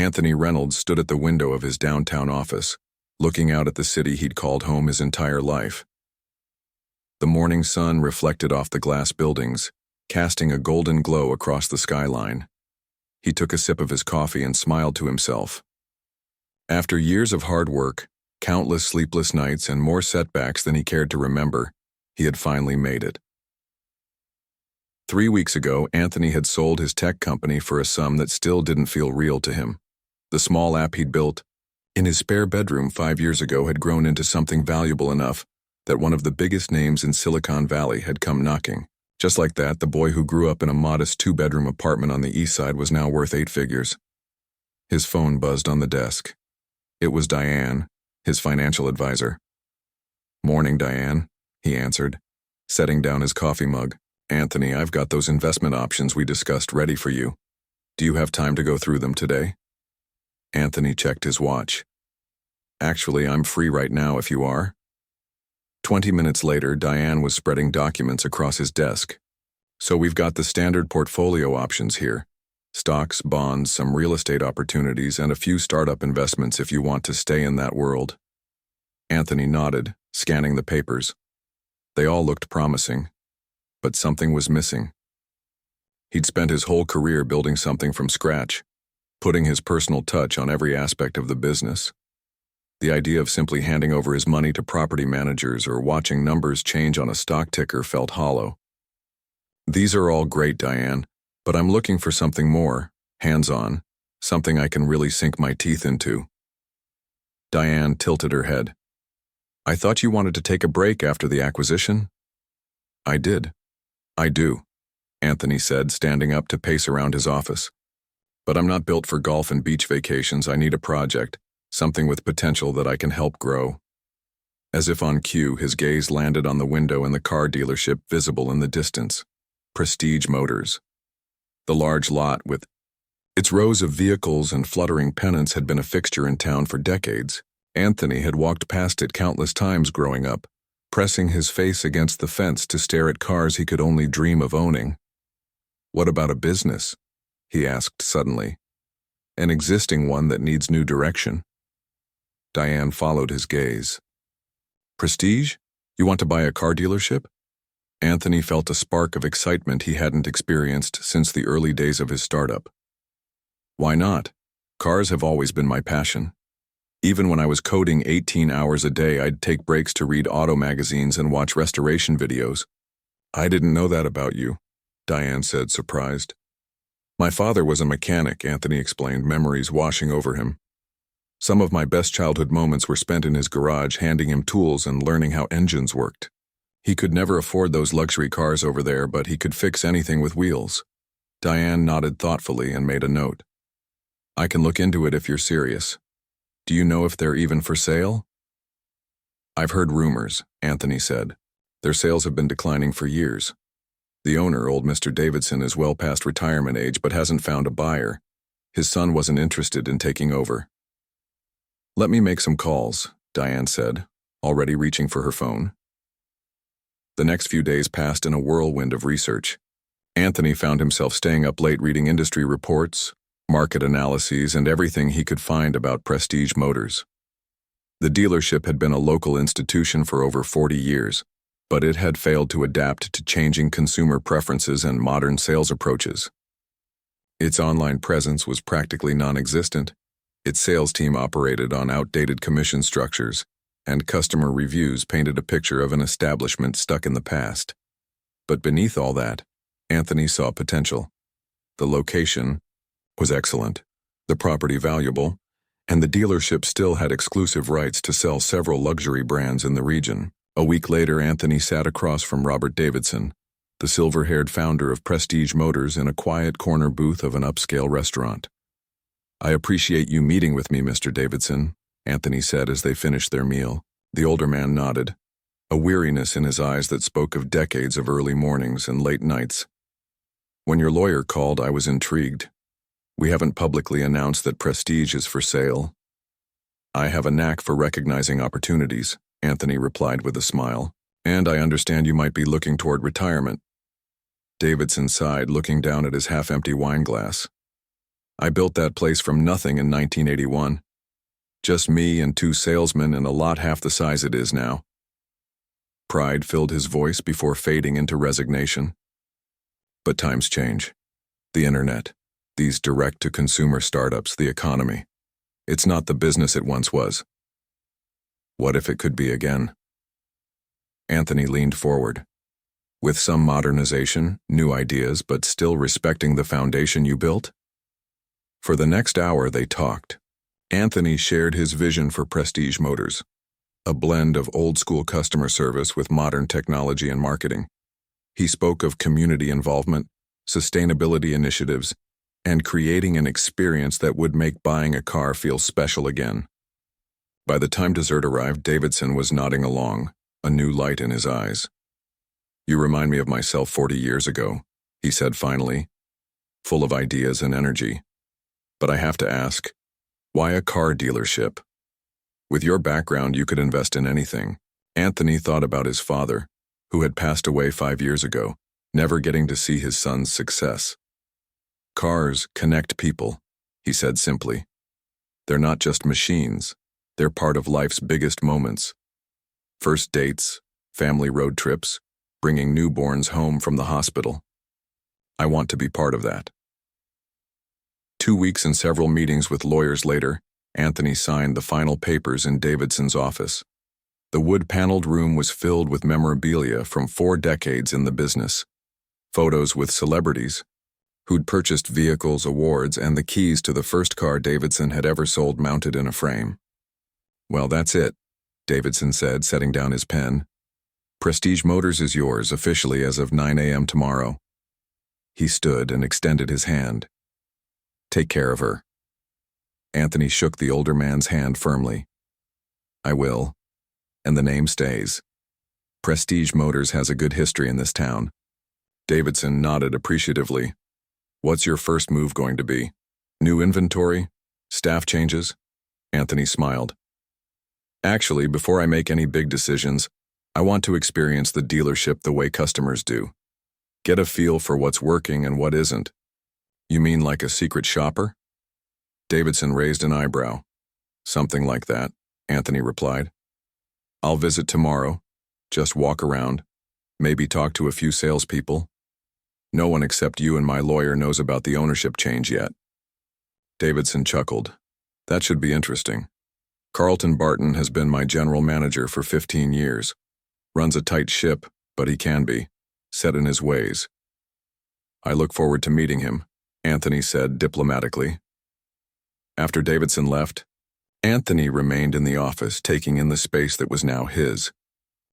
Anthony Reynolds stood at the window of his downtown office, looking out at the city he'd called home his entire life. The morning sun reflected off the glass buildings, casting a golden glow across the skyline. He took a sip of his coffee and smiled to himself. After years of hard work, countless sleepless nights, and more setbacks than he cared to remember, he had finally made it. 3 weeks ago, Anthony had sold his tech company for a sum that still didn't feel real to him. The small app he'd built in his spare bedroom 5 years ago had grown into something valuable enough that one of the biggest names in Silicon Valley had come knocking. Just like that, the boy who grew up in a modest 2-bedroom apartment on the east side was now worth 8 figures. His phone buzzed on the desk. It was Diane, his financial advisor. "Morning, Diane," he answered, setting down his coffee mug. "Anthony, I've got those investment options we discussed ready for you. Do you have time to go through them today?" Anthony checked his watch. "Actually, I'm free right now if you are." 20 minutes later, Diane was spreading documents across his desk. "So we've got the standard portfolio options here. Stocks, bonds, some real estate opportunities, and a few startup investments if you want to stay in that world." Anthony nodded, scanning the papers. They all looked promising, but something was missing. He'd spent his whole career building something from scratch, putting his personal touch on every aspect of the business. The idea of simply handing over his money to property managers or watching numbers change on a stock ticker felt hollow. "These are all great, Diane, but I'm looking for something more, hands-on, something I can really sink my teeth into." Diane tilted her head. "I thought you wanted to take a break after the acquisition?" "I did. I do," Anthony said, standing up to pace around his office. "But I'm not built for golf and beach vacations. I need a project, something with potential that I can help grow." As if on cue, his gaze landed on the window in the car dealership visible in the distance. Prestige Motors. The large lot with its rows of vehicles and fluttering pennants had been a fixture in town for decades. Anthony had walked past it countless times growing up, pressing his face against the fence to stare at cars he could only dream of owning. "What about a business?" he asked suddenly. "An existing one that needs new direction." Diane followed his gaze. "Prestige? You want to buy a car dealership?" Anthony felt a spark of excitement he hadn't experienced since the early days of his startup. "Why not? Cars have always been my passion. Even when I was coding 18 hours a day, I'd take breaks to read auto magazines and watch restoration videos." "I didn't know that about you," Diane said, surprised. "My father was a mechanic," Anthony explained, memories washing over him. "Some of my best childhood moments were spent in his garage, handing him tools and learning how engines worked. He could never afford those luxury cars over there, but he could fix anything with wheels." Diane nodded thoughtfully and made a note. "I can look into it if you're serious. Do you know if they're even for sale?" "I've heard rumors," Anthony said. "Their sales have been declining for years. The owner, old Mr. Davidson, is well past retirement age but hasn't found a buyer. His son wasn't interested in taking over." "Let me make some calls," Diane said, already reaching for her phone. The next few days passed in a whirlwind of research. Anthony found himself staying up late reading industry reports, market analyses, and everything he could find about Prestige Motors. The dealership had been a local institution for over 40 years, but it had failed to adapt to changing consumer preferences and modern sales approaches. Its online presence was practically non-existent. Its sales team operated on outdated commission structures, and customer reviews painted a picture of an establishment stuck in the past. But beneath all that, Anthony saw potential. The location was excellent, the property valuable, and the dealership still had exclusive rights to sell several luxury brands in the region. A week later, Anthony sat across from Robert Davidson, the silver-haired founder of Prestige Motors, in a quiet corner booth of an upscale restaurant. "I appreciate you meeting with me, Mr. Davidson," Anthony said as they finished their meal. The older man nodded, a weariness in his eyes that spoke of decades of early mornings and late nights. "When your lawyer called, I was intrigued. We haven't publicly announced that Prestige is for sale." "I have a knack for recognizing opportunities," Anthony replied with a smile. "And I understand you might be looking toward retirement." Davidson sighed, looking down at his half-empty wine glass. I built that place from nothing in 1981. Just me and two salesmen and a lot half the size it is now. Pride filled his voice before fading into resignation. But times change. The internet, these direct-to-consumer startups, the economy. It's not the business it once was. What if it could be again? Anthony leaned forward. With some modernization, new ideas, but still respecting the foundation you built? For the next hour they talked. Anthony shared his vision for Prestige Motors, a blend of old-school customer service with modern technology and marketing. He spoke of community involvement, sustainability initiatives, and creating an experience that would make buying a car feel special again. By the time dessert arrived, Davidson was nodding along, a new light in his eyes. "You remind me of myself 40 years ago," he said finally, full of ideas and energy. "But I have to ask, why a car dealership? With your background, you could invest in anything." Anthony thought about his father, who had passed away 5 years ago, never getting to see his son's success. "Cars connect people," he said simply. "They're not just machines. They're part of life's biggest moments. First dates, family road trips, bringing newborns home from the hospital. I want to be part of that." 2 weeks and several meetings with lawyers later, Anthony signed the final papers in Davidson's office. The wood-paneled room was filled with memorabilia from 4 decades in the business. Photos with celebrities who'd purchased vehicles, awards, and the keys to the first car Davidson had ever sold mounted in a frame. "Well, that's it," Davidson said, setting down his pen. "Prestige Motors is yours officially as of 9 a.m. tomorrow." He stood and extended his hand. "Take care of her." Anthony shook the older man's hand firmly. "I will, and the name stays. Prestige Motors has a good history in this town." Davidson nodded appreciatively. "What's your first move going to be? New inventory? Staff changes?" Anthony smiled. "Actually, before I make any big decisions, I want to experience the dealership the way customers do. Get a feel for what's working and what isn't." "You mean like a secret shopper?" Davidson raised an eyebrow. "Something like that," Anthony replied. "I'll visit tomorrow. Just walk around. Maybe talk to a few salespeople. No one except you and my lawyer knows about the ownership change yet." Davidson chuckled. "That should be interesting. Carlton Barton has been my general manager for 15 years. Runs a tight ship, but he can be set in his ways." "I look forward to meeting him," Anthony said diplomatically. After Davidson left, Anthony remained in the office, taking in the space that was now his.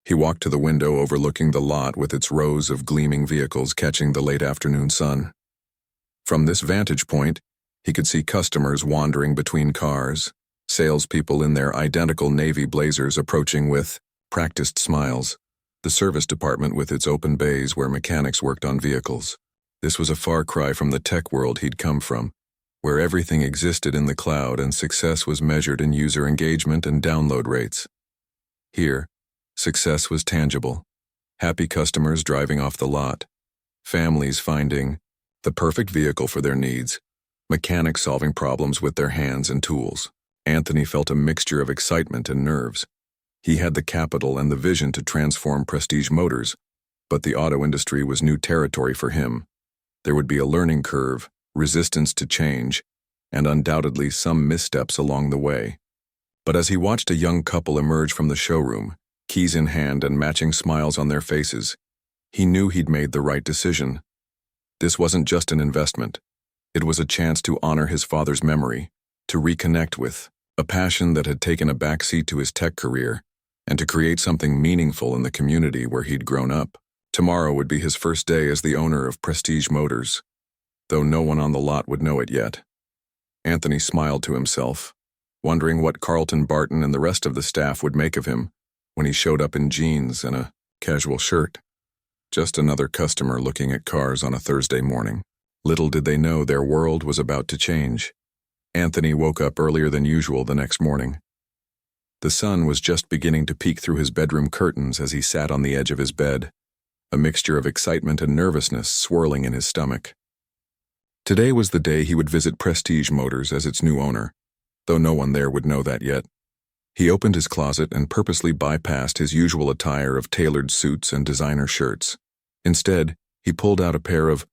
He walked to the window overlooking the lot with its rows of gleaming vehicles catching the late afternoon sun. From this vantage point, he could see customers wandering between cars, salespeople in their identical navy blazers approaching with practiced smiles, the service department with its open bays where mechanics worked on vehicles. This was a far cry from the tech world he'd come from, where everything existed in the cloud and success was measured in user engagement and download rates. Here, success was tangible. Happy customers driving off the lot, families finding the perfect vehicle for their needs, mechanics solving problems with their hands and tools. Anthony felt a mixture of excitement and nerves. He had the capital and the vision to transform Prestige Motors, but the auto industry was new territory for him. There would be a learning curve, resistance to change, and undoubtedly some missteps along the way. But as he watched a young couple emerge from the showroom, keys in hand and matching smiles on their faces, he knew he'd made the right decision. This wasn't just an investment. It was a chance to honor his father's memory, to reconnect with a passion that had taken a backseat to his tech career, and to create something meaningful in the community where he'd grown up. Tomorrow would be his first day as the owner of Prestige Motors, though no one on the lot would know it yet. Anthony smiled to himself, wondering what Carlton Barton and the rest of the staff would make of him when he showed up in jeans and a casual shirt. Just another customer looking at cars on a Thursday morning. Little did they know their world was about to change. Anthony woke up earlier than usual the next morning. The sun was just beginning to peek through his bedroom curtains as he sat on the edge of his bed, a mixture of excitement and nervousness swirling in his stomach. Today was the day he would visit Prestige Motors as its new owner, though no one there would know that yet. He opened his closet and purposely bypassed his usual attire of tailored suits and designer shirts. Instead, he pulled out a pair of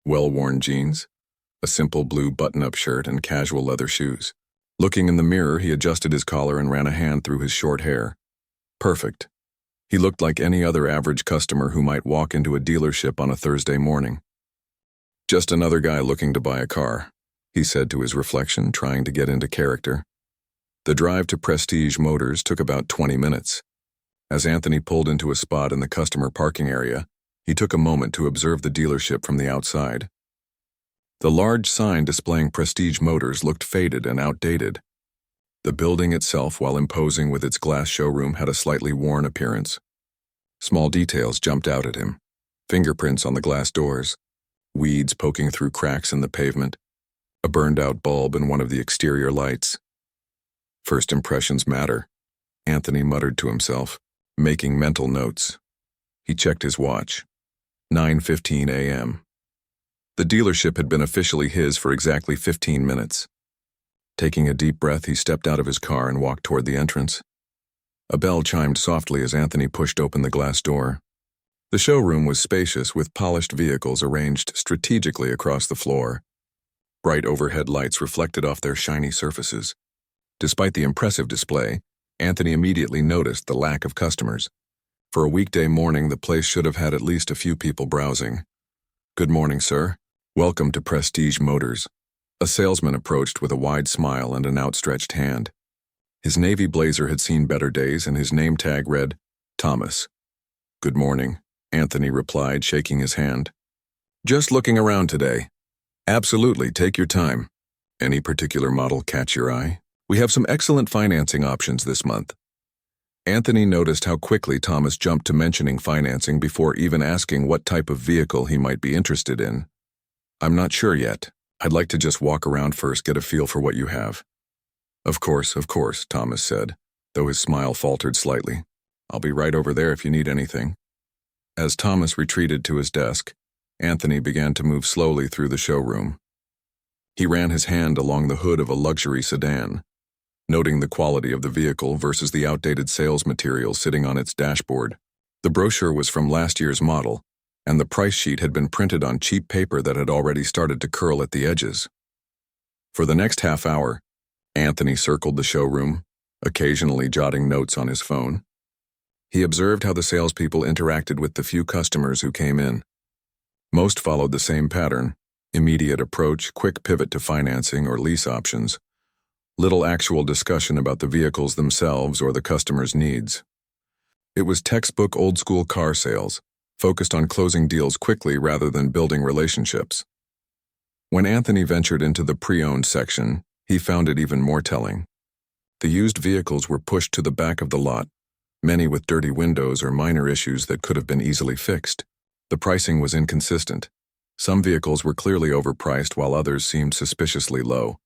well-worn jeans, a simple blue button-up shirt, and casual leather shoes. Looking in the mirror, he adjusted his collar and ran a hand through his short hair. Perfect. He looked like any other average customer who might walk into a dealership on a Thursday morning. Just another guy looking to buy a car, he said to his reflection, trying to get into character. The drive to Prestige Motors took about 20 minutes. As Anthony pulled into a spot in the customer parking area, he took a moment to observe the dealership from the outside. The large sign displaying Prestige Motors looked faded and outdated. The building itself, while imposing with its glass showroom, had a slightly worn appearance. Small details jumped out at him. Fingerprints on the glass doors, weeds poking through cracks in the pavement, a burned-out bulb in one of the exterior lights. First impressions matter, Anthony muttered to himself, making mental notes. He checked his watch. 9:15 a.m. The dealership had been officially his for exactly 15 minutes. Taking a deep breath, he stepped out of his car and walked toward the entrance. A bell chimed softly as Anthony pushed open the glass door. The showroom was spacious, with polished vehicles arranged strategically across the floor. Bright overhead lights reflected off their shiny surfaces. Despite the impressive display, Anthony immediately noticed the lack of customers. For a weekday morning, the place should have had at least a few people browsing. "Good morning, sir. Welcome to Prestige Motors." A salesman approached with a wide smile and an outstretched hand. His navy blazer had seen better days, and his name tag read, Thomas. "Good morning," Anthony replied, shaking his hand. "Just looking around today." "Absolutely, take your time. Any particular model catch your eye? We have some excellent financing options this month." Anthony noticed how quickly Thomas jumped to mentioning financing before even asking what type of vehicle he might be interested in. "I'm not sure yet. I'd like to just walk around first, get a feel for what you have." Of course, Thomas said, though his smile faltered slightly. "I'll be right over there if you need anything." As Thomas retreated to his desk, Anthony began to move slowly through the showroom. He ran his hand along the hood of a luxury sedan, noting the quality of the vehicle versus the outdated sales material sitting on its dashboard. The brochure was from last year's model, and the price sheet had been printed on cheap paper that had already started to curl at the edges. For the next half hour, Anthony circled the showroom, occasionally jotting notes on his phone. He observed how the salespeople interacted with the few customers who came in. Most followed the same pattern: immediate approach, quick pivot to financing or lease options. Little actual discussion about the vehicles themselves or the customer's needs. It was textbook old-school car sales, focused on closing deals quickly rather than building relationships. When Anthony ventured into the pre-owned section, he found it even more telling. The used vehicles were pushed to the back of the lot, many with dirty windows or minor issues that could have been easily fixed. The pricing was inconsistent. Some vehicles were clearly overpriced while others seemed suspiciously low.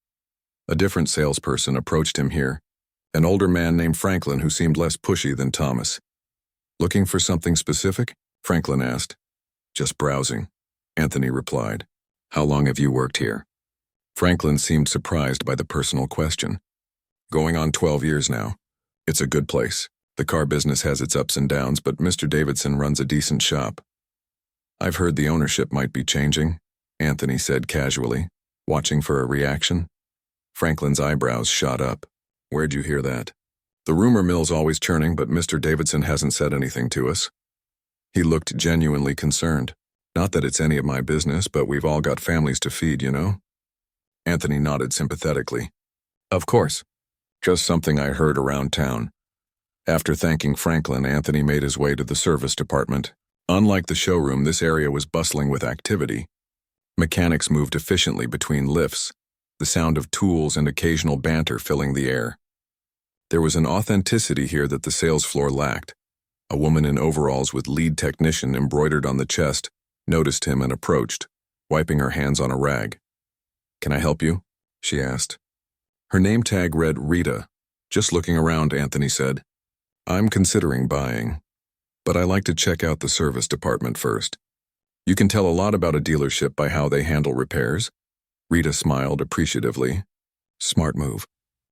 A different salesperson approached him here, an older man named Franklin who seemed less pushy than Thomas. "Looking for something specific?" Franklin asked. "Just browsing," Anthony replied. "How long have you worked here?" Franklin seemed surprised by the personal question. "Going on 12 years now. It's a good place. The car business has its ups and downs, but Mr. Davidson runs a decent shop." "I've heard the ownership might be changing," Anthony said casually, watching for a reaction. Franklin's eyebrows shot up. "Where'd you hear that?" "The rumor mill's always churning, but Mr. Davidson hasn't said anything to us." He looked genuinely concerned. "Not that it's any of my business, but we've all got families to feed, you know?" Anthony nodded sympathetically. "Of course. Just something I heard around town." After thanking Franklin, Anthony made his way to the service department. Unlike the showroom, this area was bustling with activity. Mechanics moved efficiently between lifts, the sound of tools and occasional banter filling the air. There was an authenticity here that the sales floor lacked. A woman in overalls with lead technician embroidered on the chest noticed him and approached, wiping her hands on a rag. "Can I help you?" she asked. Her name tag read Rita. "Just looking around," Anthony said. "I'm considering buying, but I like to check out the service department first. You can tell a lot about a dealership by how they handle repairs. Rita smiled appreciatively. Smart move.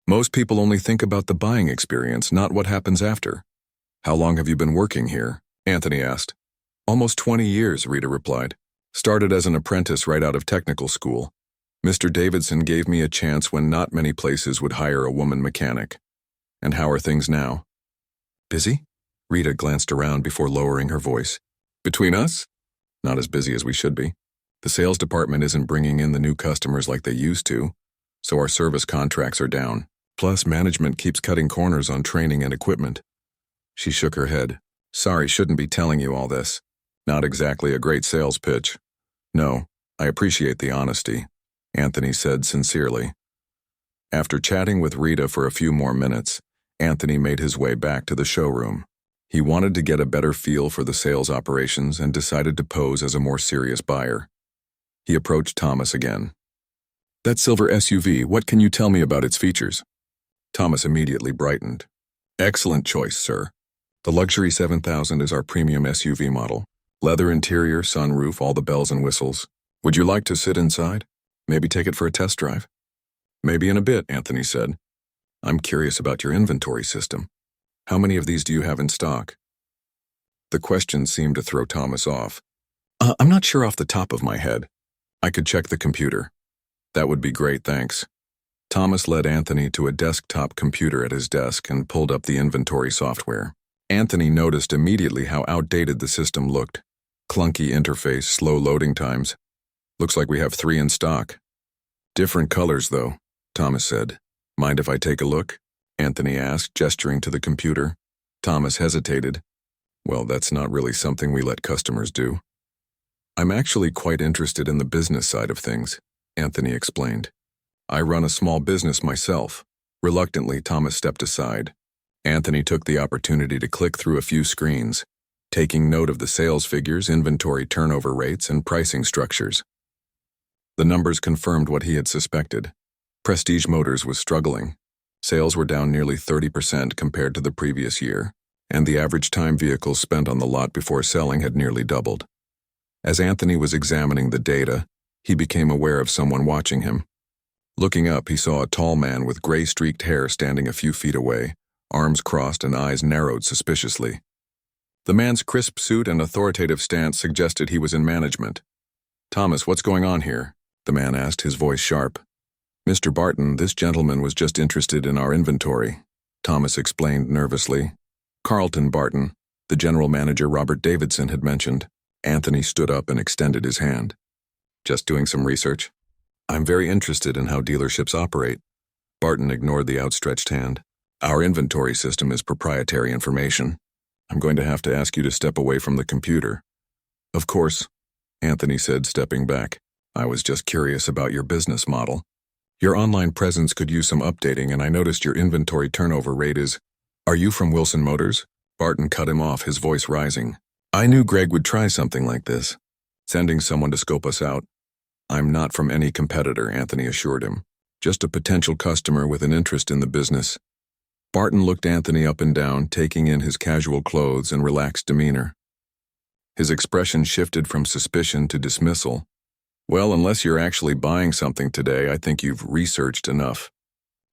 Most people only think about the buying experience, not what happens after. How long have you been working here? Anthony asked. Almost 20 years, Rita replied. Started as an apprentice right out of technical school. Mr. Davidson gave me a chance when not many places would hire a woman mechanic. And how are things now? Busy? Rita glanced around before lowering her voice. Between us? Not as busy as we should be. The sales department isn't bringing in the new customers like they used to, so our service contracts are down. Plus, management keeps cutting corners on training and equipment. She shook her head. Sorry, shouldn't be telling you all this. Not exactly a great sales pitch. No, I appreciate the honesty, Anthony said sincerely. After chatting with Rita for a few more minutes, Anthony made his way back to the showroom. He wanted to get a better feel for the sales operations and decided to pose as a more serious buyer. He approached Thomas again. That silver SUV, what can you tell me about its features? Thomas immediately brightened. Excellent choice, sir. The Luxury 7000 is our premium SUV model. Leather interior, sunroof, all the bells and whistles. Would you like to sit inside? Maybe take it for a test drive? Maybe in a bit, Anthony said. I'm curious about your inventory system. How many of these do you have in stock? The question seemed to throw Thomas off. I'm not sure off the top of my head. I could check the computer. That would be great, thanks. Thomas led Anthony to a desktop computer at his desk and pulled up the inventory software. Anthony noticed immediately how outdated the system looked. Clunky interface, slow loading times. Looks like we have 3 in stock. Different colors, though, Thomas said. Mind if I take a look? Anthony asked, gesturing to the computer. Thomas hesitated. Well, that's not really something we let customers do. I'm actually quite interested in the business side of things, Anthony explained. I run a small business myself. Reluctantly, Thomas stepped aside. Anthony took the opportunity to click through a few screens, taking note of the sales figures, inventory turnover rates, and pricing structures. The numbers confirmed what he had suspected. Prestige Motors was struggling. Sales were down nearly 30% compared to the previous year, and the average time vehicles spent on the lot before selling had nearly doubled. As Anthony was examining the data, he became aware of someone watching him. Looking up, he saw a tall man with gray-streaked hair standing a few feet away, arms crossed and eyes narrowed suspiciously. The man's crisp suit and authoritative stance suggested he was in management. Thomas, what's going on here? The man asked, his voice sharp. Mr. Barton, this gentleman was just interested in our inventory, Thomas explained nervously. Carlton Barton, the general manager Robert Davidson had mentioned. Anthony stood up and extended his hand. Just doing some research? I'm very interested in how dealerships operate. Barton ignored the outstretched hand. Our inventory system is proprietary information. I'm going to have to ask you to step away from the computer. Of course, Anthony said, stepping back. I was just curious about your business model. Your online presence could use some updating, and I noticed your inventory turnover rate is... Are you from Wilson Motors? Barton cut him off, his voice rising. I knew Greg would try something like this, sending someone to scope us out. I'm not from any competitor, Anthony assured him. Just a potential customer with an interest in the business. Barton looked Anthony up and down, taking in his casual clothes and relaxed demeanor. His expression shifted from suspicion to dismissal. Well, unless you're actually buying something today, I think you've researched enough.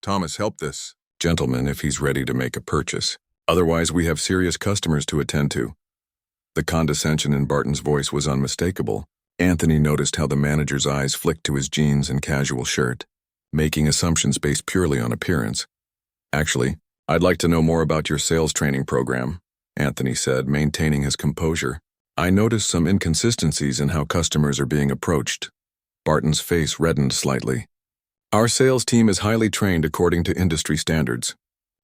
Thomas, help this gentleman if he's ready to make a purchase. Otherwise, we have serious customers to attend to. The condescension in Barton's voice was unmistakable. Anthony noticed how the manager's eyes flicked to his jeans and casual shirt, making assumptions based purely on appearance. Actually, I'd like to know more about your sales training program, Anthony said, maintaining his composure. I noticed some inconsistencies in how customers are being approached. Barton's face reddened slightly. Our sales team is highly trained according to industry standards.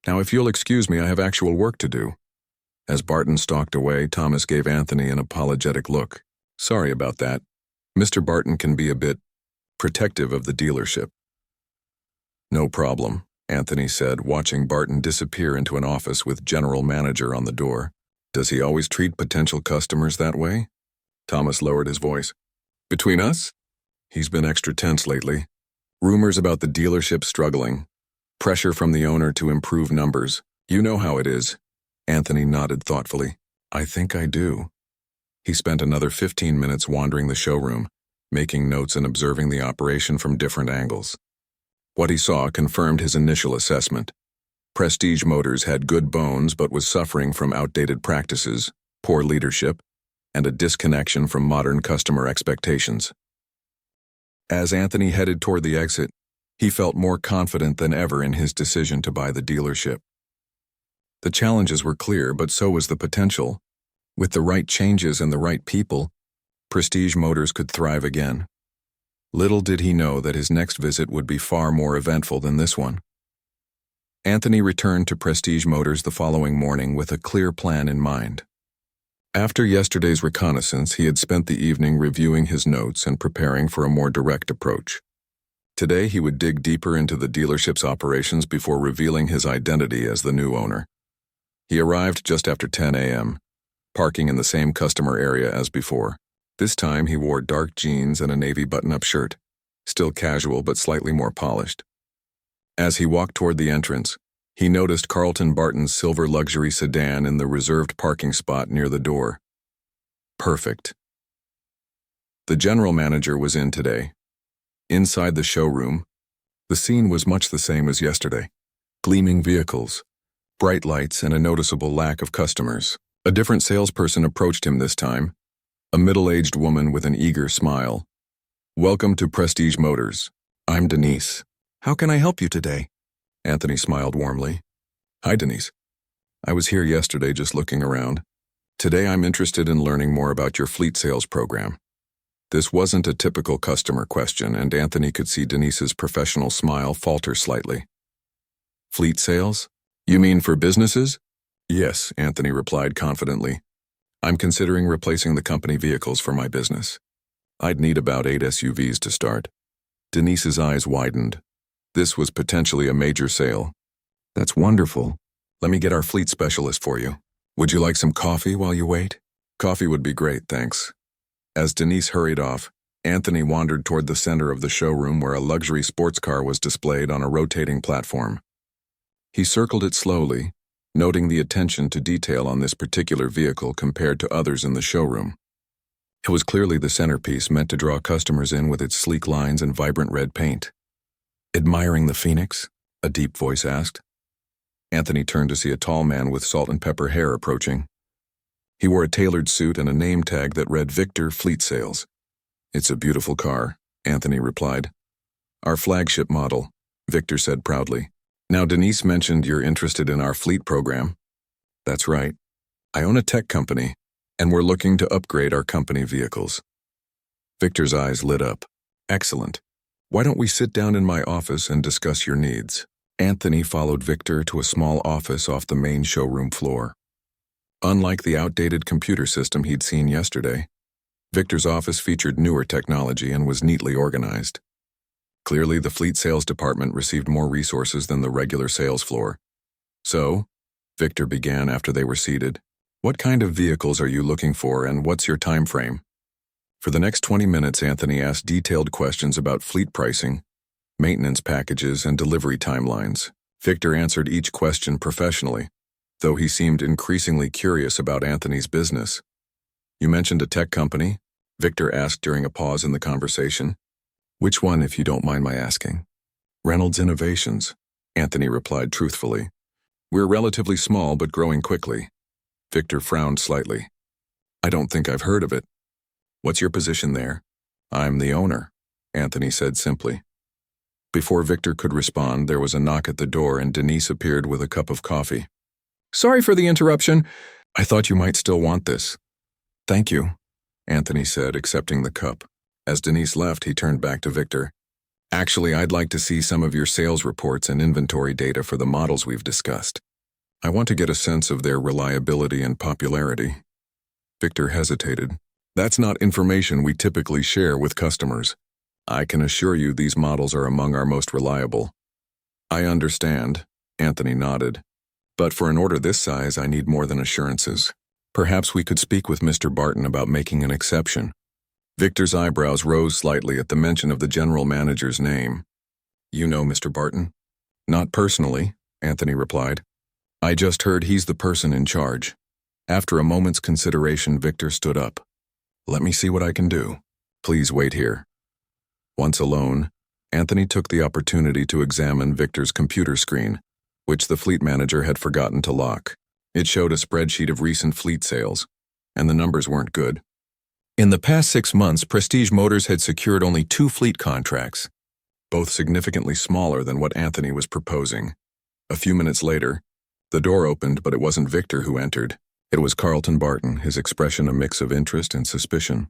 Now, if you'll excuse me, I have actual work to do. As Barton stalked away, Thomas gave Anthony an apologetic look. Sorry about that. Mr. Barton can be a bit protective of the dealership. No problem, Anthony said, watching Barton disappear into an office with general manager on the door. Does he always treat potential customers that way? Thomas lowered his voice. Between us? He's been extra tense lately. Rumors about the dealership struggling. Pressure from the owner to improve numbers. You know how it is. Anthony nodded thoughtfully. I think I do. He spent another 15 minutes wandering the showroom, making notes and observing the operation from different angles. What he saw confirmed his initial assessment. Prestige Motors had good bones but was suffering from outdated practices, poor leadership, and a disconnection from modern customer expectations. As Anthony headed toward the exit, he felt more confident than ever in his decision to buy the dealership. The challenges were clear, but so was the potential. With the right changes and the right people, Prestige Motors could thrive again. Little did he know that his next visit would be far more eventful than this one. Anthony returned to Prestige Motors the following morning with a clear plan in mind. After yesterday's reconnaissance, he had spent the evening reviewing his notes and preparing for a more direct approach. Today, he would dig deeper into the dealership's operations before revealing his identity as the new owner. He arrived just after 10 a.m., parking in the same customer area as before. This time, he wore dark jeans and a navy button-up shirt, still casual but slightly more polished. As he walked toward the entrance, he noticed Carlton Barton's silver luxury sedan in the reserved parking spot near the door. Perfect. The general manager was in today. Inside the showroom, the scene was much the same as yesterday. Gleaming vehicles, bright lights, and a noticeable lack of customers. A different salesperson approached him this time, a middle-aged woman with an eager smile. "Welcome to Prestige Motors. I'm Denise. How can I help you today?" Anthony smiled warmly. "Hi, Denise. I was here yesterday just looking around. Today I'm interested in learning more about your fleet sales program." This wasn't a typical customer question, and Anthony could see Denise's professional smile falter slightly. "Fleet sales? You mean for businesses?" "Yes," Anthony replied confidently. "I'm considering replacing the company vehicles for my business. I'd need about 8 SUVs to start." Denise's eyes widened. This was potentially a major sale. "That's wonderful. Let me get our fleet specialist for you. Would you like some coffee while you wait?" "Coffee would be great, thanks." As Denise hurried off, Anthony wandered toward the center of the showroom where a luxury sports car was displayed on a rotating platform. He circled it slowly, noting the attention to detail on this particular vehicle compared to others in the showroom. It was clearly the centerpiece, meant to draw customers in with its sleek lines and vibrant red paint. "Admiring the Phoenix?" a deep voice asked. Anthony turned to see a tall man with salt and pepper hair approaching. He wore a tailored suit and a name tag that read Victor Fleet Sales. "It's a beautiful car," Anthony replied. "Our flagship model," Victor said proudly. "Now, Denise mentioned you're interested in our fleet program." "That's right. I own a tech company, and we're looking to upgrade our company vehicles." Victor's eyes lit up. "Excellent. Why don't we sit down in my office and discuss your needs?" Anthony followed Victor to a small office off the main showroom floor. Unlike the outdated computer system he'd seen yesterday, Victor's office featured newer technology and was neatly organized. Clearly, the fleet sales department received more resources than the regular sales floor. "So," Victor began after they were seated, "what kind of vehicles are you looking for and what's your time frame?" For the next 20 minutes, Anthony asked detailed questions about fleet pricing, maintenance packages, and delivery timelines. Victor answered each question professionally, though he seemed increasingly curious about Anthony's business. "You mentioned a tech company?" Victor asked during a pause in the conversation. "Which one, if you don't mind my asking?" "Reynolds Innovations," Anthony replied truthfully. "We're relatively small but growing quickly." Victor frowned slightly. "I don't think I've heard of it. What's your position there?" "I'm the owner," Anthony said simply. Before Victor could respond, there was a knock at the door and Denise appeared with a cup of coffee. "Sorry for the interruption. I thought you might still want this." "Thank you," Anthony said, accepting the cup. As Denise left, he turned back to Victor. "Actually, I'd like to see some of your sales reports and inventory data for the models we've discussed. I want to get a sense of their reliability and popularity." Victor hesitated. "That's not information we typically share with customers. I can assure you these models are among our most reliable." "I understand," Anthony nodded. "But for an order this size, I need more than assurances. Perhaps we could speak with Mr. Barton about making an exception." Victor's eyebrows rose slightly at the mention of the general manager's name. "You know Mr. Barton?" "Not personally," Anthony replied. "I just heard he's the person in charge." After a moment's consideration, Victor stood up. "Let me see what I can do." Please wait here. Once alone, Anthony took the opportunity to examine Victor's computer screen, which the fleet manager had forgotten to lock. It showed a spreadsheet of recent fleet sales, and the numbers weren't good. In the past 6 months, Prestige Motors had secured only 2 fleet contracts, both significantly smaller than what Anthony was proposing. A few minutes later, the door opened, but it wasn't Victor who entered. It was Carlton Barton, his expression a mix of interest and suspicion.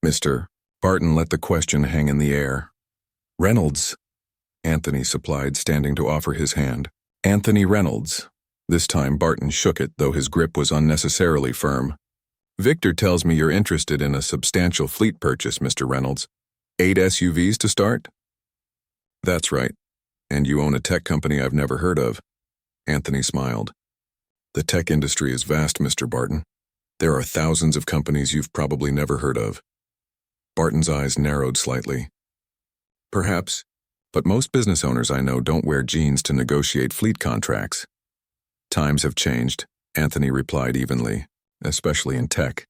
Mr. Barton let the question hang in the air. Reynolds, Anthony supplied, standing to offer his hand. Anthony Reynolds. This time Barton shook it, though his grip was unnecessarily firm. Victor tells me you're interested in a substantial fleet purchase, Mr. Reynolds. 8 SUVs to start? That's right. And you own a tech company I've never heard of. Anthony smiled. The tech industry is vast, Mr. Barton. There are thousands of companies you've probably never heard of. Barton's eyes narrowed slightly. Perhaps, but most business owners I know don't wear jeans to negotiate fleet contracts. Times have changed, Anthony replied evenly, especially in tech.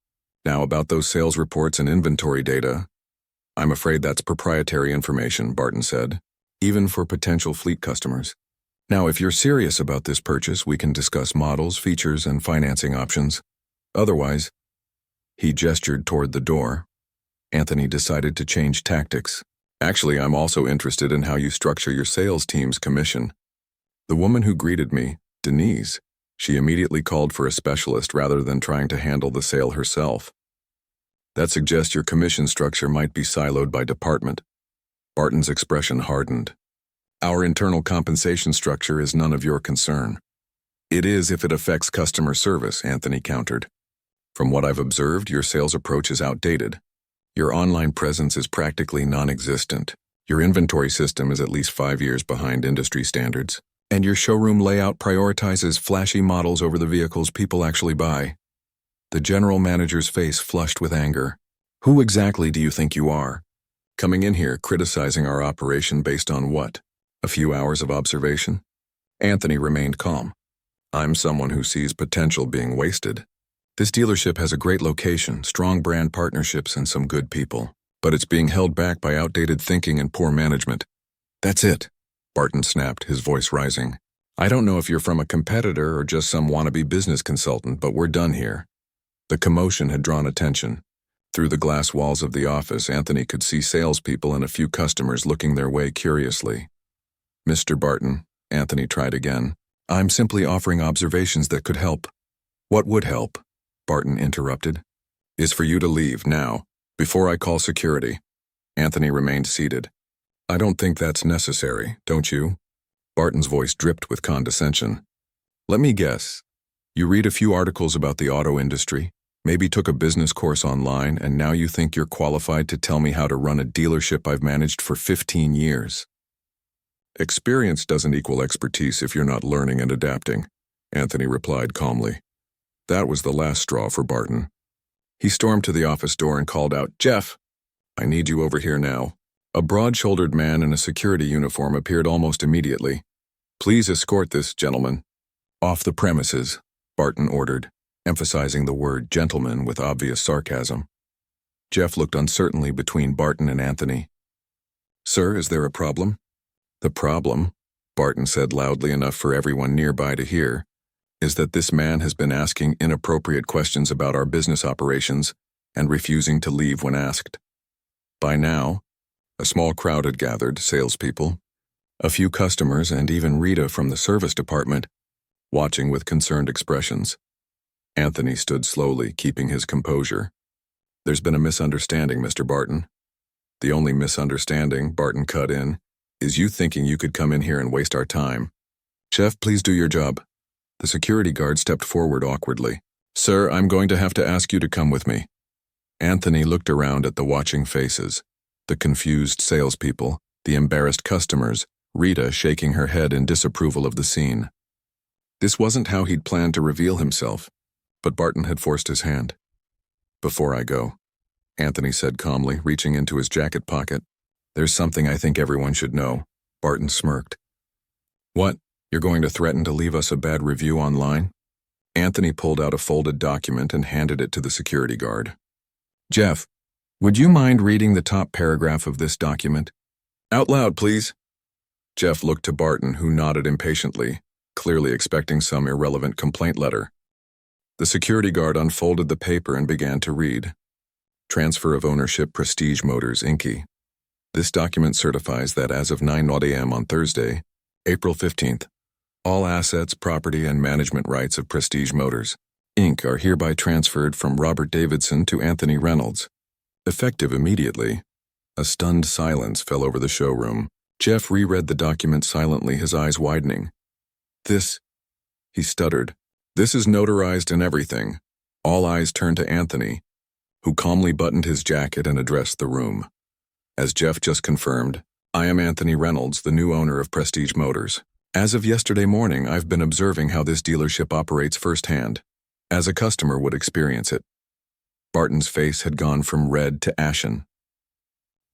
Now about those sales reports and inventory data. I'm afraid that's proprietary information, Barton said, even for potential fleet customers. Now, if you're serious about this purchase, we can discuss models, features, and financing options. Otherwise, he gestured toward the door. Anthony decided to change tactics. Actually, I'm also interested in how you structure your sales team's commission. The woman who greeted me, Denise, she immediately called for a specialist rather than trying to handle the sale herself. That suggests your commission structure might be siloed by department. Barton's expression hardened. Our internal compensation structure is none of your concern. It is if it affects customer service, Anthony countered. From what I've observed, your sales approach is outdated. Your online presence is practically non-existent. Your inventory system is at least 5 years behind industry standards. And your showroom layout prioritizes flashy models over the vehicles people actually buy. The general manager's face flushed with anger. Who exactly do you think you are? Coming in here criticizing our operation based on what? A few hours of observation? Anthony remained calm. I'm someone who sees potential being wasted. This dealership has a great location, strong brand partnerships, and some good people. But it's being held back by outdated thinking and poor management. That's it, Barton snapped, his voice rising. I don't know if you're from a competitor or just some wannabe business consultant, but we're done here. The commotion had drawn attention. Through the glass walls of the office, Anthony could see salespeople and a few customers looking their way curiously. Mr. Barton, Anthony tried again. I'm simply offering observations that could help. What would help? Barton interrupted. Is for you to leave now, before I call security. Anthony remained seated. I don't think that's necessary, don't you? Barton's voice dripped with condescension. Let me guess. You read a few articles about the auto industry, maybe took a business course online, and now you think you're qualified to tell me how to run a dealership I've managed for 15 years. Experience doesn't equal expertise if you're not learning and adapting, Anthony replied calmly. That was the last straw for Barton. He stormed to the office door and called out, Jeff, I need you over here now. A broad-shouldered man in a security uniform appeared almost immediately. Please escort this gentleman off the premises, Barton ordered, emphasizing the word gentleman with obvious sarcasm. Jeff looked uncertainly between Barton and Anthony. Sir, is there a problem? The problem, Barton said loudly enough for everyone nearby to hear, is that this man has been asking inappropriate questions about our business operations and refusing to leave when asked. By now, a small crowd had gathered, salespeople, a few customers, and even Rita from the service department, watching with concerned expressions. Anthony stood slowly, keeping his composure. There's been a misunderstanding, Mr. Barton. The only misunderstanding, Barton cut in, is you thinking you could come in here and waste our time. Chef, please do your job. The security guard stepped forward awkwardly. Sir, I'm going to have to ask you to come with me. Anthony looked around at the watching faces, the confused salespeople, the embarrassed customers, Rita shaking her head in disapproval of the scene. This wasn't how he'd planned to reveal himself, but Barton had forced his hand. Before I go, Anthony said calmly, reaching into his jacket pocket. There's something I think everyone should know. Barton smirked. What? You're going to threaten to leave us a bad review online? Anthony pulled out a folded document and handed it to the security guard. Jeff, Would you mind reading the top paragraph of this document? Out loud, please. Jeff looked to Barton, who nodded impatiently, clearly expecting some irrelevant complaint letter. The security guard unfolded the paper and began to read. Transfer of ownership, Prestige Motors, Inc. This document certifies that as of 9:00 a.m. on Thursday, April 15th, all assets, property, and management rights of Prestige Motors, Inc. are hereby transferred from Robert Davidson to Anthony Reynolds. Effective immediately. A stunned silence fell over the showroom. Jeff reread the document silently, his eyes widening. This, he stuttered. This is notarized and everything. All eyes turned to Anthony, who calmly buttoned his jacket and addressed the room. As Jeff just confirmed, I am Anthony Reynolds, the new owner of Prestige Motors. As of yesterday morning, I've been observing how this dealership operates firsthand, as a customer would experience it. Barton's face had gone from red to ashen.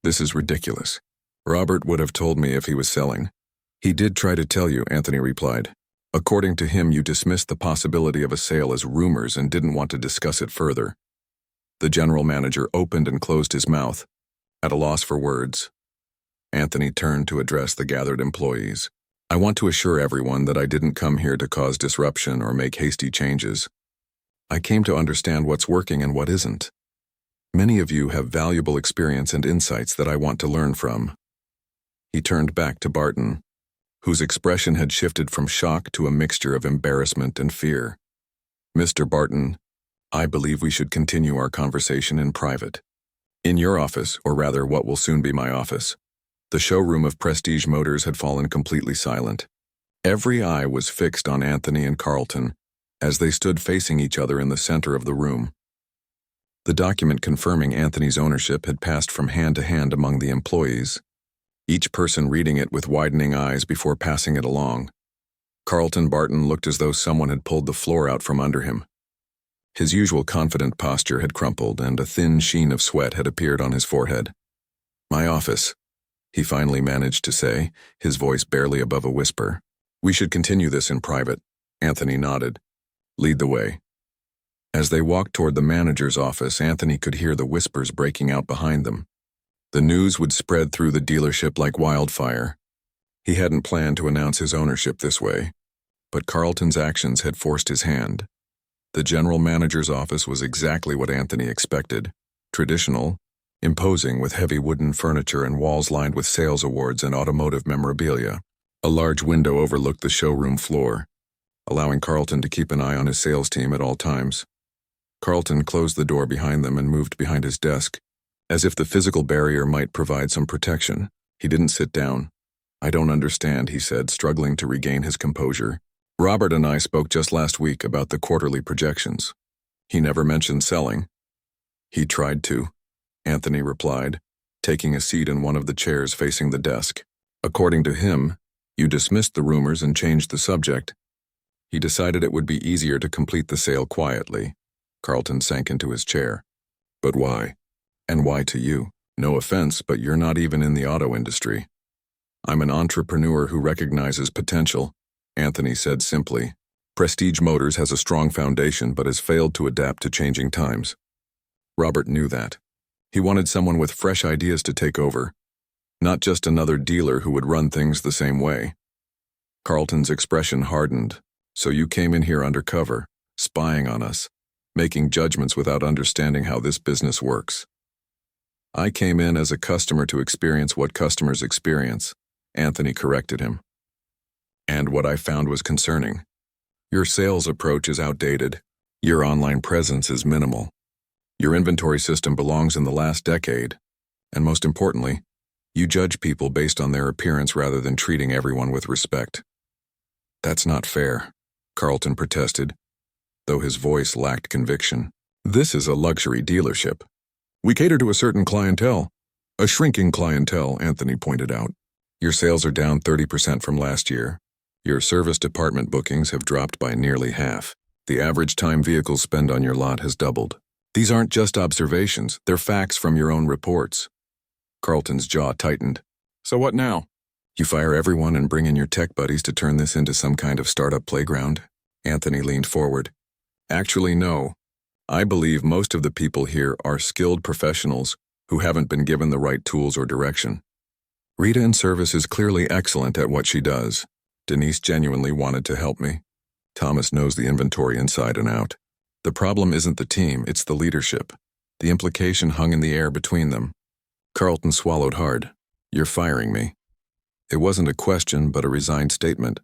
This is ridiculous. Robert would have told me if he was selling. He did try to tell you, Anthony replied. According to him, you dismissed the possibility of a sale as rumors and didn't want to discuss it further. The general manager opened and closed his mouth, at a loss for words. Anthony turned to address the gathered employees. I want to assure everyone that I didn't come here to cause disruption or make hasty changes. I came to understand what's working and what isn't. Many of you have valuable experience and insights that I want to learn from. He turned back to Barton, whose expression had shifted from shock to a mixture of embarrassment and fear. Mr. Barton, I believe we should continue our conversation in private. In your office, or rather what will soon be my office. The showroom of Prestige Motors had fallen completely silent. Every eye was fixed on Anthony and Carlton, as they stood facing each other in the center of the room. The document confirming Anthony's ownership had passed from hand to hand among the employees, each person reading it with widening eyes before passing it along. Carlton Barton looked as though someone had pulled the floor out from under him. His usual confident posture had crumpled, and a thin sheen of sweat had appeared on his forehead. My office, he finally managed to say, his voice barely above a whisper. We should continue this in private. Anthony nodded. Lead the way. As they walked toward the manager's office, Anthony could hear the whispers breaking out behind them. The news would spread through the dealership like wildfire. He hadn't planned to announce his ownership this way, but Carlton's actions had forced his hand. The general manager's office was exactly what Anthony expected. Traditional, imposing with heavy wooden furniture and walls lined with sales awards and automotive memorabilia. A large window overlooked the showroom floor, allowing Carlton to keep an eye on his sales team at all times. Carlton closed the door behind them and moved behind his desk, as if the physical barrier might provide some protection. He didn't sit down. I don't understand, he said, struggling to regain his composure. Robert and I spoke just last week about the quarterly projections. He never mentioned selling. He tried to, Anthony replied, taking a seat in one of the chairs facing the desk. According to him, you dismissed the rumors and changed the subject. He decided it would be easier to complete the sale quietly. Carlton sank into his chair. But why? And why to you? No offense, but you're not even in the auto industry. I'm an entrepreneur who recognizes potential, Anthony said simply. Prestige Motors has a strong foundation but has failed to adapt to changing times. Robert knew that. He wanted someone with fresh ideas to take over, not just another dealer who would run things the same way. Carlton's expression hardened. So you came in here undercover, spying on us, making judgments without understanding how this business works. I came in as a customer to experience what customers experience, Anthony corrected him. And what I found was concerning. Your sales approach is outdated. Your online presence is minimal. Your inventory system belongs in the last decade. And most importantly, you judge people based on their appearance rather than treating everyone with respect. That's not fair, Carlton protested, though his voice lacked conviction. This is a luxury dealership. We cater to a certain clientele. A shrinking clientele, Anthony pointed out. Your sales are down 30% from last year. Your service department bookings have dropped by nearly half. The average time vehicles spend on your lot has doubled. These aren't just observations, they're facts from your own reports. Carlton's jaw tightened. So what now? You fire everyone and bring in your tech buddies to turn this into some kind of startup playground? Anthony leaned forward. Actually, no. I believe most of the people here are skilled professionals who haven't been given the right tools or direction. Rita in service is clearly excellent at what she does. Denise genuinely wanted to help me. Thomas knows the inventory inside and out. The problem isn't the team, it's the leadership. The implication hung in the air between them. Carlton swallowed hard. You're firing me. It wasn't a question, but a resigned statement.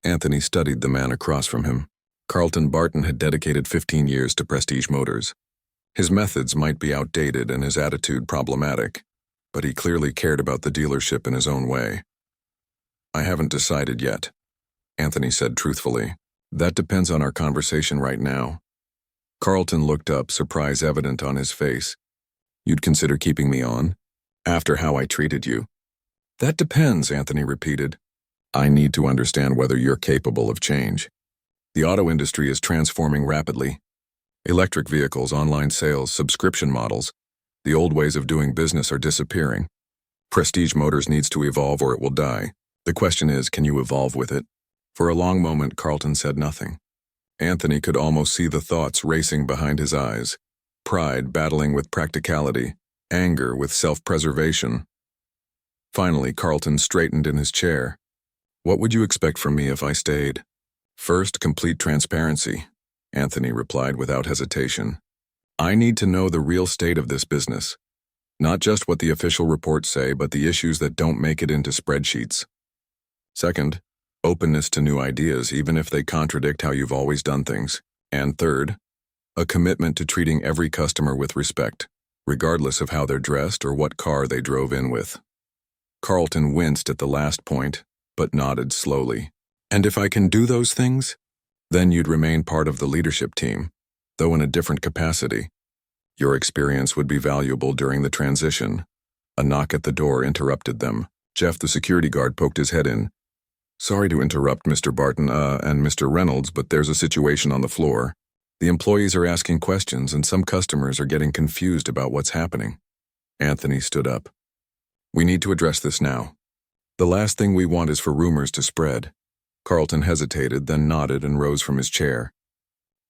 Anthony studied the man across from him. Carlton Barton had dedicated 15 years to Prestige Motors. His methods might be outdated and his attitude problematic, but he clearly cared about the dealership in his own way. I haven't decided yet, Anthony said truthfully. That depends on our conversation right now. Carlton looked up, surprise evident on his face. You'd consider keeping me on? After how I treated you? That depends, Anthony repeated. I need to understand whether you're capable of change. The auto industry is transforming rapidly. Electric vehicles, online sales, subscription models. The old ways of doing business are disappearing. Prestige Motors needs to evolve or it will die. The question is, can you evolve with it? For a long moment, Carlton said nothing. Anthony could almost see the thoughts racing behind his eyes. Pride battling with practicality, anger with self-preservation. Finally, Carlton straightened in his chair. What would you expect from me if I stayed? First, complete transparency, Anthony replied without hesitation. I need to know the real state of this business. Not just what the official reports say, but the issues that don't make it into spreadsheets. Second, openness to new ideas, even if they contradict how you've always done things. And third, a commitment to treating every customer with respect, regardless of how they're dressed or what car they drove in with. Carlton winced at the last point, but nodded slowly. And if I can do those things, then you'd remain part of the leadership team, though in a different capacity. Your experience would be valuable during the transition. A knock at the door interrupted them. Jeff, the security guard, poked his head in. Sorry to interrupt, Mr. Barton, and Mr. Reynolds, but there's a situation on the floor. The employees are asking questions, and some customers are getting confused about what's happening. Anthony stood up. We need to address this now. The last thing we want is for rumors to spread. Carlton hesitated, then nodded and rose from his chair.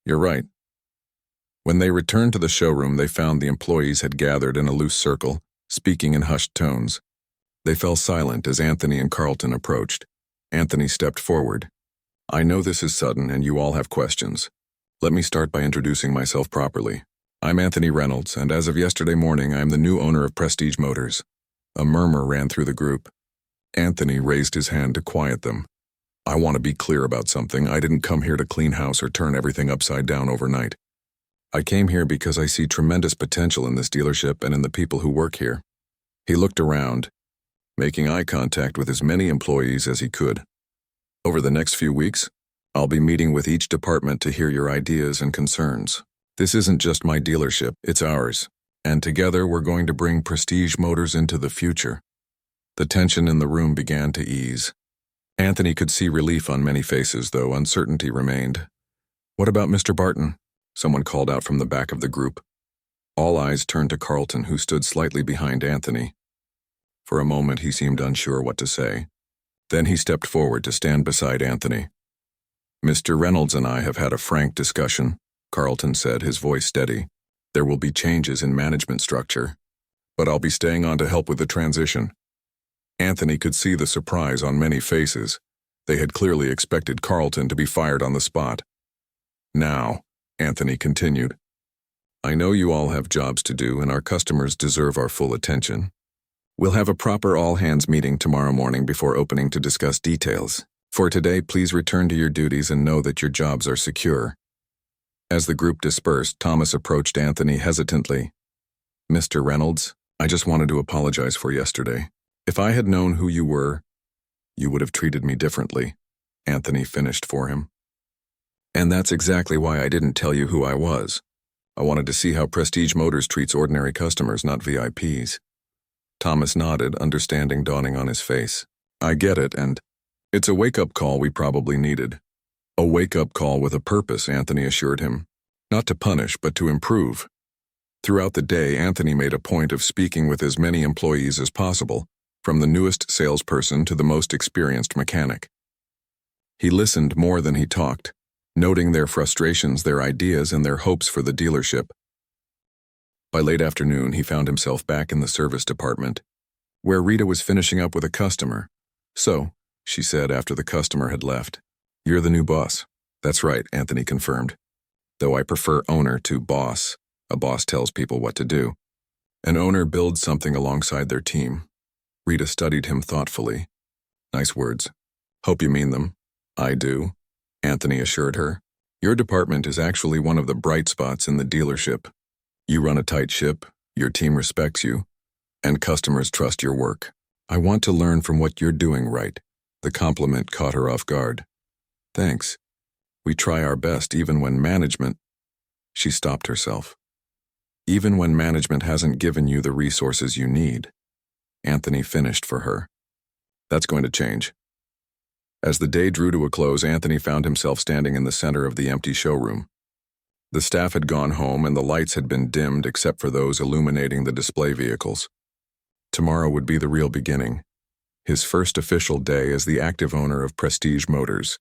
You're right. When they returned to the showroom, they found the employees had gathered in a loose circle, speaking in hushed tones. They fell silent as Anthony and Carlton approached. Anthony stepped forward. I know this is sudden and you all have questions. Let me start by introducing myself properly. I'm Anthony Reynolds, and as of yesterday morning, I am the new owner of Prestige Motors. A murmur ran through the group. Anthony raised his hand to quiet them. I want to be clear about something. I didn't come here to clean house or turn everything upside down overnight. I came here because I see tremendous potential in this dealership and in the people who work here. He looked around, making eye contact with as many employees as he could. Over the next few weeks, I'll be meeting with each department to hear your ideas and concerns. This isn't just my dealership, it's ours. And together we're going to bring Prestige Motors into the future. The tension in the room began to ease. Anthony could see relief on many faces, though uncertainty remained. What about Mr. Barton? Someone called out from the back of the group. All eyes turned to Carlton, who stood slightly behind Anthony. For a moment he seemed unsure what to say. Then he stepped forward to stand beside Anthony. Mr. Reynolds and I have had a frank discussion, Carlton said, his voice steady. There will be changes in management structure, but I'll be staying on to help with the transition. Anthony could see the surprise on many faces. They had clearly expected Carlton to be fired on the spot. Now, Anthony continued, I know you all have jobs to do and our customers deserve our full attention. We'll have a proper all-hands meeting tomorrow morning before opening to discuss details. For today, please return to your duties and know that your jobs are secure. As the group dispersed, Thomas approached Anthony hesitantly. Mr. Reynolds, I just wanted to apologize for yesterday. If I had known who you were, you would have treated me differently, Anthony finished for him. And that's exactly why I didn't tell you who I was. I wanted to see how Prestige Motors treats ordinary customers, not VIPs. Thomas nodded, understanding dawning on his face. I get it, and it's a wake-up call we probably needed. A wake-up call with a purpose, Anthony assured him. Not to punish, but to improve. Throughout the day, Anthony made a point of speaking with as many employees as possible, from the newest salesperson to the most experienced mechanic. He listened more than he talked, noting their frustrations, their ideas, and their hopes for the dealership. By late afternoon, he found himself back in the service department, where Rita was finishing up with a customer. "So," she said after the customer had left, "you're the new boss." "That's right," Anthony confirmed. "Though I prefer owner to boss. A boss tells people what to do. An owner builds something alongside their team." Rita studied him thoughtfully. "Nice words. Hope you mean them." "I do," Anthony assured her. "Your department is actually one of the bright spots in the dealership. You run a tight ship, your team respects you, and customers trust your work. I want to learn from what you're doing right." The compliment caught her off guard. "Thanks. We try our best even when management—" She stopped herself. "Even when management hasn't given you the resources you need," Anthony finished for her. "That's going to change." As the day drew to a close, Anthony found himself standing in the center of the empty showroom. The staff had gone home and the lights had been dimmed except for those illuminating the display vehicles. Tomorrow would be the real beginning, his first official day as the active owner of Prestige Motors.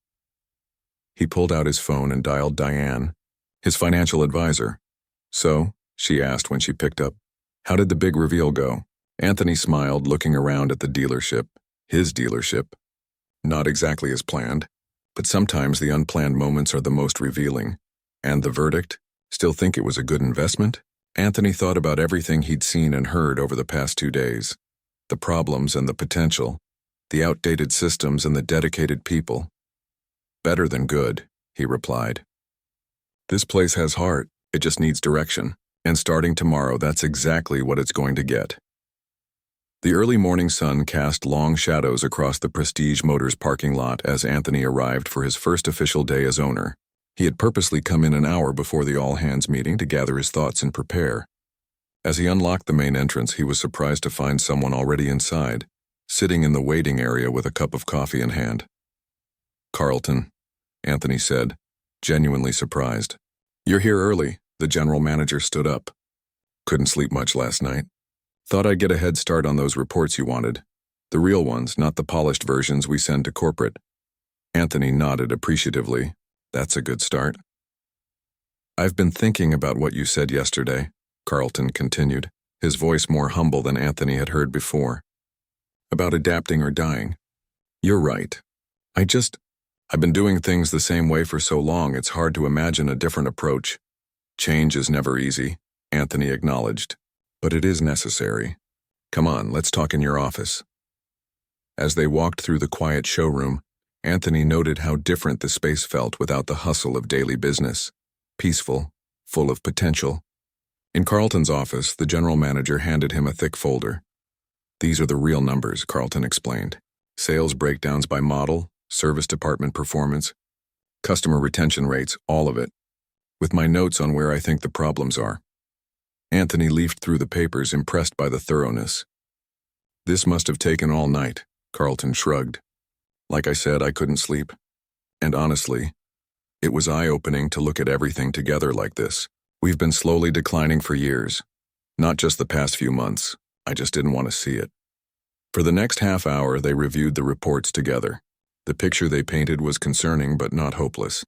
He pulled out his phone and dialed Diane, his financial advisor. "So?" she asked when she picked up. "How did the big reveal go?" Anthony smiled, looking around at the dealership, his dealership. "Not exactly as planned, but sometimes the unplanned moments are the most revealing. And the verdict? Still think it was a good investment?" Anthony thought about everything he'd seen and heard over the past 2 days. The problems and the potential, the outdated systems and the dedicated people. "Better than good," he replied. "This place has heart, it just needs direction. And starting tomorrow, that's exactly what it's going to get." The early morning sun cast long shadows across the Prestige Motors parking lot as Anthony arrived for his first official day as owner. He had purposely come in an hour before the all-hands meeting to gather his thoughts and prepare. As he unlocked the main entrance, he was surprised to find someone already inside, sitting in the waiting area with a cup of coffee in hand. "Carlton," Anthony said, genuinely surprised. "You're here early," the general manager stood up. "Couldn't sleep much last night. Thought I'd get a head start on those reports you wanted. The real ones, not the polished versions we send to corporate." Anthony nodded appreciatively. "That's a good start." "I've been thinking about what you said yesterday," Carlton continued, his voice more humble than Anthony had heard before. "About adapting or dying. You're right. I've been doing things the same way for so long it's hard to imagine a different approach. Change is never easy," Anthony acknowledged, "but it is necessary. Come on, let's talk in your office." As they walked through the quiet showroom, Anthony noted how different the space felt without the hustle of daily business. Peaceful, full of potential. In Carlton's office, the general manager handed him a thick folder. "These are the real numbers," Carlton explained. "Sales breakdowns by model, service department performance, customer retention rates, all of it, with my notes on where I think the problems are." Anthony leafed through the papers, impressed by the thoroughness. "This must have taken all night," Carlton shrugged. "Like I said, I couldn't sleep. And honestly, it was eye-opening to look at everything together like this. We've been slowly declining for years, not just the past few months. I just didn't want to see it." For the next half hour, they reviewed the reports together. The picture they painted was concerning but not hopeless.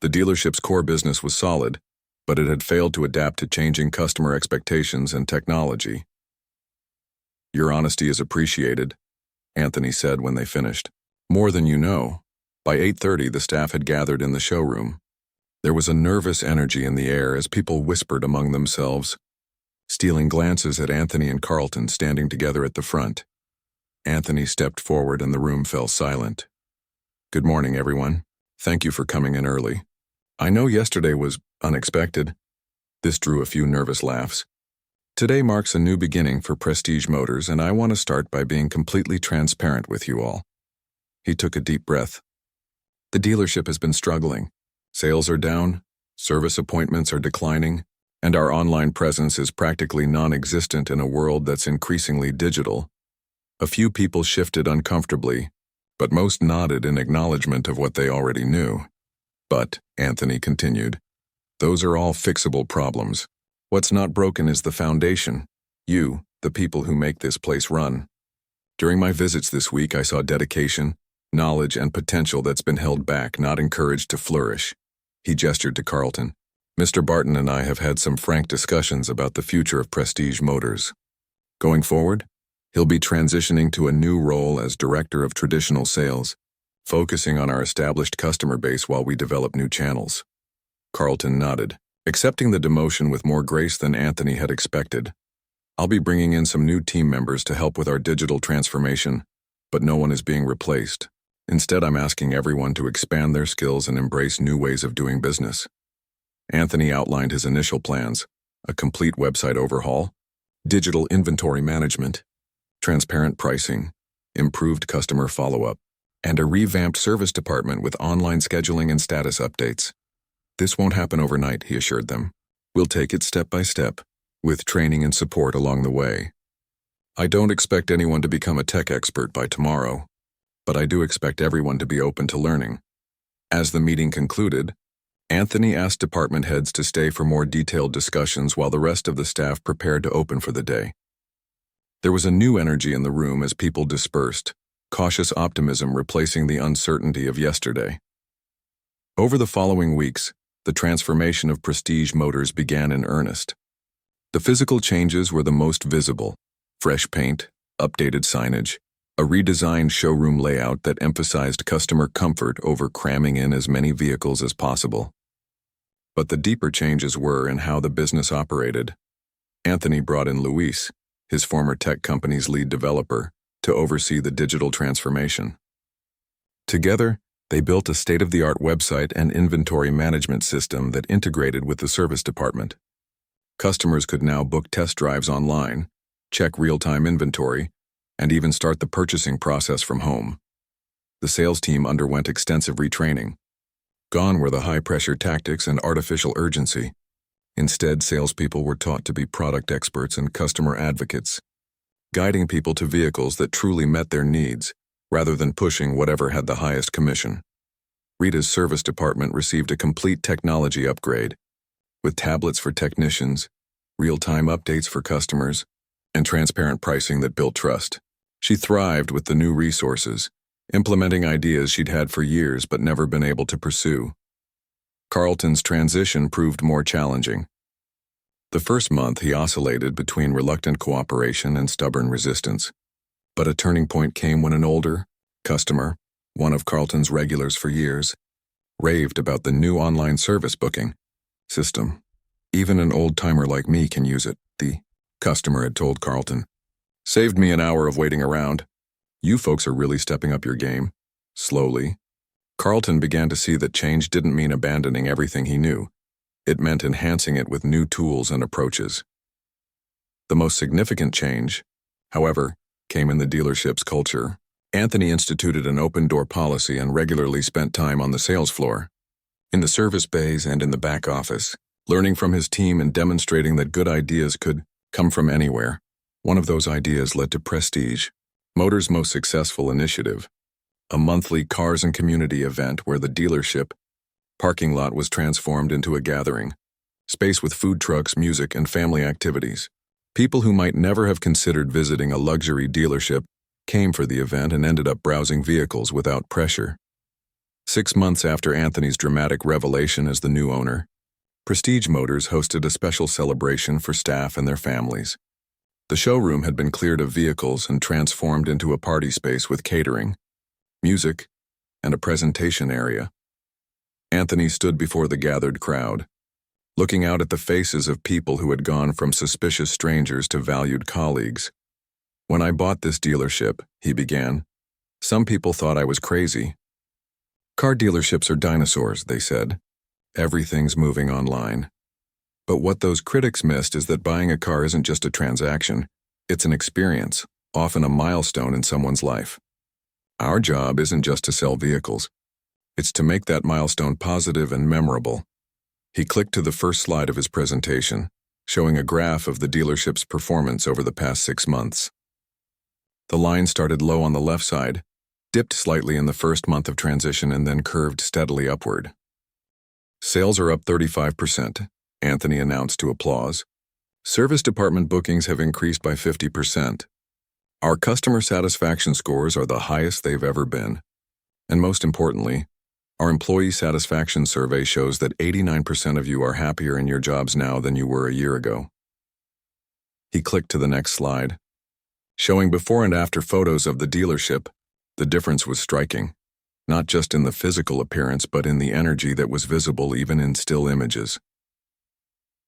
The dealership's core business was solid, but it had failed to adapt to changing customer expectations and technology. "Your honesty is appreciated," Anthony said when they finished. "More than you know." By 8:30, the staff had gathered in the showroom. There was a nervous energy in the air as people whispered among themselves, stealing glances at Anthony and Carlton standing together at the front. Anthony stepped forward and the room fell silent. "Good morning, everyone. Thank you for coming in early. I know yesterday was unexpected." This drew a few nervous laughs. "Today marks a new beginning for Prestige Motors, and I want to start by being completely transparent with you all." He took a deep breath. "The dealership has been struggling. Sales are down, service appointments are declining, and our online presence is practically non-existent in a world that's increasingly digital." A few people shifted uncomfortably, but most nodded in acknowledgement of what they already knew. "But," Anthony continued, "those are all fixable problems. What's not broken is the foundation. You, the people who make this place run. During my visits this week, I saw dedication, knowledge, and potential that's been held back, not encouraged to flourish." He gestured to Carlton. Mr. Barton and I have had some frank discussions about the future of Prestige Motors. Going forward, he'll be transitioning to a new role as Director of Traditional Sales, focusing on our established customer base while we develop new channels. Carlton nodded, accepting the demotion with more grace than Anthony had expected. I'll be bringing in some new team members to help with our digital transformation, but no one is being replaced. Instead, I'm asking everyone to expand their skills and embrace new ways of doing business. Anthony outlined his initial plans: a complete website overhaul, digital inventory management, transparent pricing, improved customer follow-up, and a revamped service department with online scheduling and status updates. This won't happen overnight, he assured them. We'll take it step by step, with training and support along the way. I don't expect anyone to become a tech expert by tomorrow, but I do expect everyone to be open to learning. As the meeting concluded, Anthony asked department heads to stay for more detailed discussions while the rest of the staff prepared to open for the day. There was a new energy in the room as people dispersed, cautious optimism replacing the uncertainty of yesterday. Over the following weeks, the transformation of Prestige Motors began in earnest. The physical changes were the most visible: fresh paint, updated signage, a redesigned showroom layout that emphasized customer comfort over cramming in as many vehicles as possible. But the deeper changes were in how the business operated. Anthony brought in Luis, his former tech company's lead developer, to oversee the digital transformation. Together, they built a state-of-the-art website and inventory management system that integrated with the service department. Customers could now book test drives online, check real-time inventory, and even start the purchasing process from home. The sales team underwent extensive retraining. Gone were the high-pressure tactics and artificial urgency. Instead, salespeople were taught to be product experts and customer advocates, guiding people to vehicles that truly met their needs, rather than pushing whatever had the highest commission. Rita's service department received a complete technology upgrade, with tablets for technicians, real-time updates for customers, and transparent pricing that built trust. She thrived with the new resources, implementing ideas she'd had for years but never been able to pursue. Carlton's transition proved more challenging. The first month he oscillated between reluctant cooperation and stubborn resistance. But a turning point came when an older customer, one of Carlton's regulars for years, raved about the new online service booking system. Even an old-timer like me can use it, the customer had told Carlton. Saved me an hour of waiting around. You folks are really stepping up your game. Slowly, Carlton began to see that change didn't mean abandoning everything he knew. It meant enhancing it with new tools and approaches. The most significant change, however, came in the dealership's culture. Anthony instituted an open-door policy and regularly spent time on the sales floor, in the service bays and in the back office, learning from his team and demonstrating that good ideas could come from anywhere. One of those ideas led to Prestige, Motors' most successful initiative, a monthly cars and community event where the dealership parking lot was transformed into a gathering space with food trucks, music, and family activities. People who might never have considered visiting a luxury dealership came for the event and ended up browsing vehicles without pressure. 6 months after Anthony's dramatic revelation as the new owner, Prestige Motors hosted a special celebration for staff and their families. The showroom had been cleared of vehicles and transformed into a party space with catering, music, and a presentation area. Anthony stood before the gathered crowd, looking out at the faces of people who had gone from suspicious strangers to valued colleagues. When I bought this dealership, he began, some people thought I was crazy. Car dealerships are dinosaurs, they said. Everything's moving online. But what those critics missed is that buying a car isn't just a transaction, it's an experience, often a milestone in someone's life. Our job isn't just to sell vehicles. It's to make that milestone positive and memorable. He clicked to the first slide of his presentation, showing a graph of the dealership's performance over the past 6 months. The line started low on the left side, dipped slightly in the first month of transition, and then curved steadily upward. Sales are up 35%, Anthony announced to applause. Service department bookings have increased by 50%. Our customer satisfaction scores are the highest they've ever been. And most importantly, Our employee satisfaction survey shows that 89% of you are happier in your jobs now than you were a year ago. He clicked to the next slide. Showing before and after photos of the dealership, the difference was striking, not just in the physical appearance but in the energy that was visible even in still images.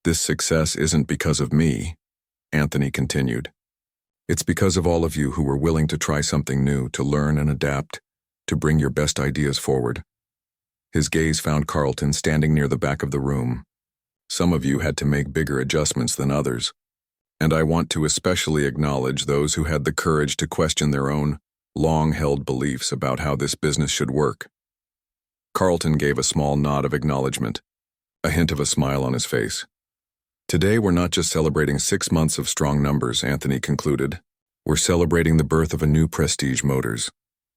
This success isn't because of me, Anthony continued. It's because of all of you who were willing to try something new, to learn and adapt, to bring your best ideas forward. His gaze found Carlton standing near the back of the room. Some of you had to make bigger adjustments than others, and I want to especially acknowledge those who had the courage to question their own, long-held beliefs about how this business should work. Carlton gave a small nod of acknowledgement, a hint of a smile on his face. Today we're not just celebrating 6 months of strong numbers, Anthony concluded. We're celebrating the birth of a new Prestige Motors,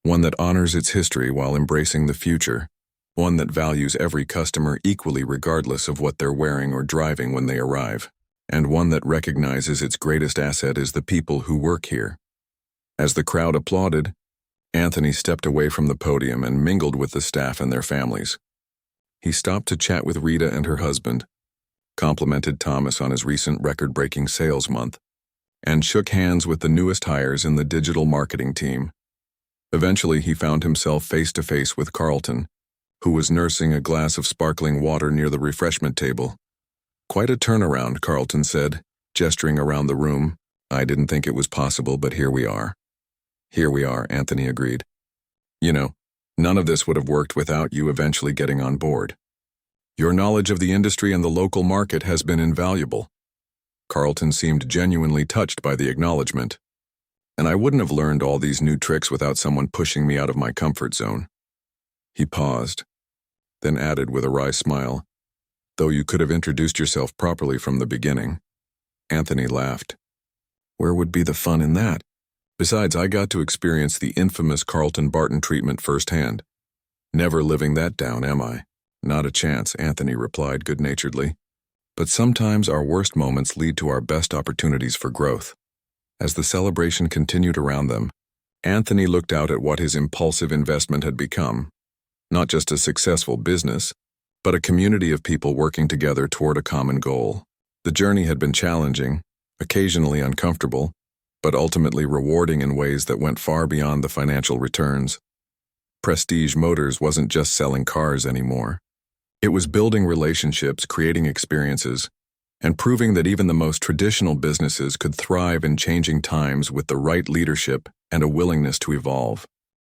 one that honors its history while embracing the future, one that values every customer equally regardless of what they're wearing or driving when they arrive, and one that recognizes its greatest asset is the people who work here. As the crowd applauded, Anthony stepped away from the podium and mingled with the staff and their families. He stopped to chat with Rita and her husband, complimented Thomas on his recent record-breaking sales month, and shook hands with the newest hires in the digital marketing team. Eventually, he found himself face-to-face with Carlton, who was nursing a glass of sparkling water near the refreshment table. Quite a turnaround, Carlton said, gesturing around the room. I didn't think it was possible, but here we are. Here we are, Anthony agreed. You know, none of this would have worked without you eventually getting on board. Your knowledge of the industry and the local market has been invaluable. Carlton seemed genuinely touched by the acknowledgement. And I wouldn't have learned all these new tricks without someone pushing me out of my comfort zone. He paused, then added with a wry smile, though you could have introduced yourself properly from the beginning. Anthony laughed. Where would be the fun in that? Besides, I got to experience the infamous Carlton Barton treatment firsthand. Never living that down, am I? Not a chance, Anthony replied good-naturedly. But sometimes our worst moments lead to our best opportunities for growth. As the celebration continued around them, Anthony looked out at what his impulsive investment had become. Not just a successful business, but a community of people working together toward a common goal. The journey had been challenging, occasionally uncomfortable, but ultimately rewarding in ways that went far beyond the financial returns. Prestige Motors wasn't just selling cars anymore. It was building relationships, creating experiences, and proving that even the most traditional businesses could thrive in changing times with the right leadership and a willingness to evolve.